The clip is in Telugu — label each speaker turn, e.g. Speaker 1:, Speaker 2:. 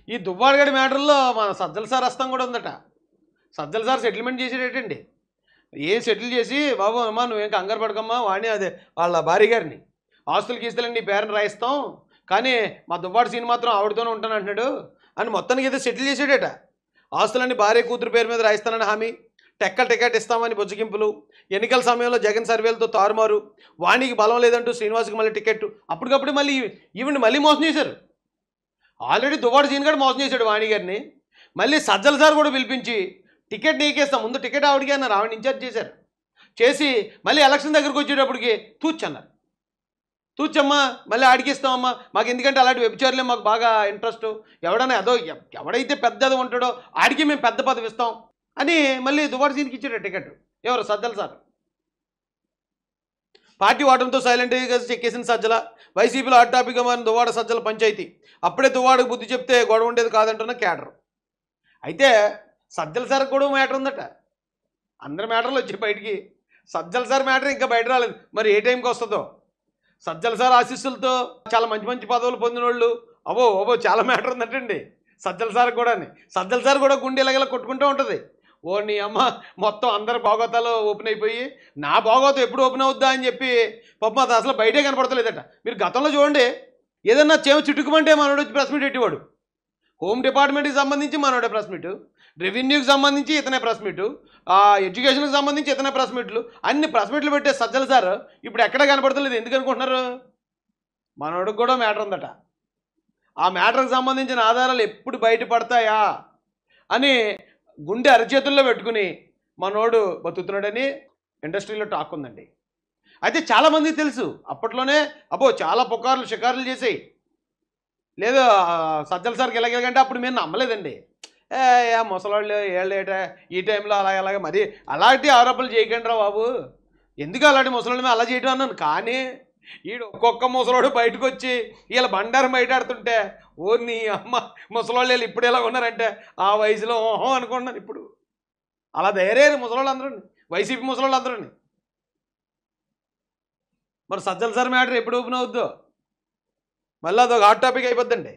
Speaker 1: ఈ దువ్వాడగడి మ్యాటర్‌లో మన సజ్జల సార్ హస్తం కూడా ఉందట. సజ్జల సార్ సెటిల్మెంట్ చేసాడేటండి. ఏం సెటిల్ చేసి, "బాబు అమ్మా నువ్వేం కంగారు పడకమ్మా వాడిని అదే వాళ్ళ భార్య గారిని ఆస్తులు గీస్తులని నీ పేరున రాయిస్తాం. కానీ మా దువ్వాడ సీన్ మాత్రం ఆవిడతోనే ఉంటానంటున్నాడు" అని మొత్తానికి ఏదో సెటిల్ చేసాడట. ఆస్తులన్నీ భార్య కూతురు పేరు మీద రాయిస్తానని హామీ, టికెట్ ఇస్తామని బుజ్జగింపులు, ఎన్నికల సమయంలో జగన్ సర్వేలతో తారుమారు, వాణికి బలం లేదంటూ శ్రీనివాస్కి మళ్ళీ టికెట్, అప్పటికప్పుడు మళ్ళీ ఈవిని మళ్ళీ మోసం చేశారు. ఆల్రెడీ దువ్వాడ సీన్ గారు మోసం చేశాడు వాణి గారిని. మళ్ళీ సజ్జల సార్ కూడా పిలిపించి టికెట్ నీకేస్తాం, ముందు టికెట్ ఆవిడకి అన్నారు. ఆవిడ ఇన్ఛార్జ్ చేశారు. చేసి మళ్ళీ ఎలక్షన్ దగ్గరికి వచ్చేటప్పటికి తూచన్నారు. తూచమ్మా మళ్ళీ ఆడికిస్తామమ్మా, మాకు ఎందుకంటే అలాంటి వ్యభిచారులే మాకు బాగా ఇంట్రెస్ట్, ఎవడైనా అదో ఎవడైతే పెద్దది ఉంటాడో ఆడికి మేము పెద్ద పదవి ఇస్తాం అని మళ్ళీ దువ్వాడ సీన్కి ఇచ్చాడు టికెట్. ఎవరు? సజ్జల సార్. పార్టీ ఓటమితో సైలెంట్గా చెక్కేసిన సజ్జల, వైసీపీలో హాట్ టాపిక్గా మారిన దువ్వాడ సజ్జల పంచాయతీ. అప్పుడే దువ్వాడకు బుద్ధి చెప్తే గొడవ ఉండేది కాదంటున్న క్యాడర్. అయితే సజ్జల సార్ కూడా మ్యాటర్ ఉందట. అందరి మ్యాటర్లు వచ్చి బయటికి, సజ్జల సార్ మ్యాటర్ ఇంకా బయట రాలేదు. మరి ఏ టైంకి వస్తుందో. సజ్జల సార్ ఆశీస్సులతో చాలా మంచి మంచి పదవులు పొందిన వాళ్ళు అవో చాలా మ్యాటర్ ఉందటండి సజ్జల సార్ కూడా. సజ్జల సార్ కూడా గుండె ఇలాగలా కొట్టుకుంటూ ఉంటుంది. ఓ నీ అమ్మ మొత్తం అందరి భాగవతాలు ఓపెన్ అయిపోయి నా భాగవతం ఎప్పుడు ఓపెన్ అవుద్దా అని చెప్పి పాపం అది అసలు బయటే కనపడతలేదట. మీరు గతంలో చూడండి, ఏదన్నా చేమ చిట్టుకుమంటే మనోడు వచ్చి ప్రెస్ మీట్ పెట్టేవాడు. హోమ్ డిపార్ట్మెంట్కి సంబంధించి మనోడే ప్రెస్ మీటు, రెవెన్యూకి సంబంధించి ఇతనే ప్రెస్ మీటు, ఎడ్యుకేషన్కి సంబంధించి ఇతనే ప్రెస్ మీట్లు, అన్ని ప్రెస్ మీట్లు పెట్టే సజ్జల సార్ ఇప్పుడు ఎక్కడ కనపడతలేదు. ఎందుకు అనుకుంటున్నారు? మనోడికి కూడా మ్యాటర్ ఉందట. ఆ మ్యాటర్కి సంబంధించిన ఆధారాలు ఎప్పుడు బయటపడతాయా అని గుండె అరచేతుల్లో పెట్టుకుని మనోడు బతుకుతున్నాడని ఇండస్ట్రీలో టాక్ ఉందండి. అయితే చాలామందికి తెలుసు అప్పట్లోనే చాలా పుకార్లు షికారులు చేసాయి. లేదు సజ్జల సార్కి ఎలాగంటే అప్పుడు మేము నమ్మలేదండి. ముసలాళ్ళు ఏళ్ళేట ఈ టైంలో అలాగే మరి అలాంటి ఆరోపణలు చేయకండి రా బాబు, ఎందుకు అలాంటి ముసలాళ్ళు మేము అలా చేయడం అన్నాను. కానీ ఈడు ఒక్కొక్క ముసలోడు బయటకు వచ్చి వీళ్ళ బండారం బయటాడుతుంటే ఓ నీ అమ్మ ముసలోళ్ళు వీళ్ళు ఇప్పుడు ఎలా ఉన్నారంటే ఆ వయసులో ఓహో అనుకుంటున్నాను. ఇప్పుడు అలా ధైర్యం ముసలోళ్ళు అందరూ, వైసీపీ ముసలోళ్ళు అందరూ. మరి సజ్జల సార్ మ్యాటర్ ఎప్పుడు ఓపెన్ అవుద్దో మళ్ళీ అదొక హాట్ టాపిక్ అయిపోద్దండి.